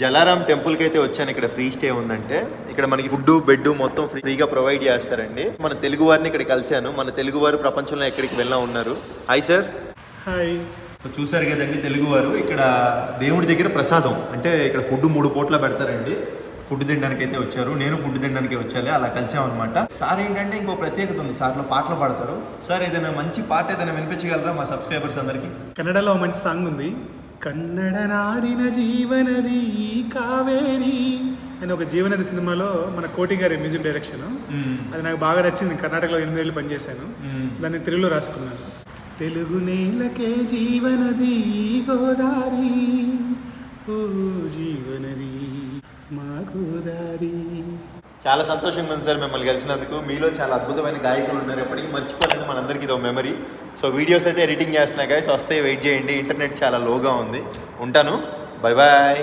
జలారాం టెంపుల్కి అయితే వచ్చాను. ఇక్కడ ఫ్రీ స్టే ఉందంటే ఇక్కడ మనకి ఫుడ్ బెడ్ మొత్తం ఫ్రీగా ప్రొవైడ్ చేస్తారండి. మన తెలుగు వారిని ఇక్కడ కలిశాను. మన తెలుగు వారు ప్రపంచంలో ఎక్కడికి వెళ్ళా ఉన్నారు. Hi sir. హాయ్. చూసారు కదండి తెలుగు వారు ఇక్కడ దేవుడి దగ్గర ప్రసాదం అంటే ఇక్కడ ఫుడ్ 3 పూట్ల పెడతారండి. ఫుడ్ తినడానికి అయితే వచ్చారు. నేను ఫుడ్ తినడానికి వచ్చాలి, అలా కలిసామన్నమాట. సార్ ఏంటంటే ఇంకో ప్రత్యేకత ఉంది, సార్లో పాటలు పాడతారు. సార్ ఏదైనా మంచి పాట ఏదైనా వినిపించగలరా మా సబ్స్క్రైబర్స్ అందరికి? కన్నడలో మంచి సాంగ్ ఉంది, కన్నడ నాడిన జీవనది కావేరి అని. ఒక జీవనది సినిమాలో మన కోటి గారి మ్యూజిక్ డైరెక్షన్. అది నాకు బాగా నచ్చింది. కర్ణాటకలో 8 ఏళ్ళు పనిచేశాను. దాన్ని తెలుగులో రాసుకున్నాను. తెలుగు నేలకే జీవనది గోదారి, ఓ జీవనది మా గోదారి. చాలా సంతోషంగా ఉంది సార్ మిమ్మల్ని కలిసినందుకు. మీలో చాలా అద్భుతమైన గాయకులు ఉన్నారు, ఎప్పటికీ మర్చిపోలేదు మనందరికీ ఇదో మెమరీ. సో వీడియోస్ అయితే ఎడిటింగ్ చేస్తున్నా గాయస్, వస్తే వెయిట్ చేయండి. ఇంటర్నెట్ చాలా లోగా ఉంది. ఉంటాను, బాయ్ బాయ్.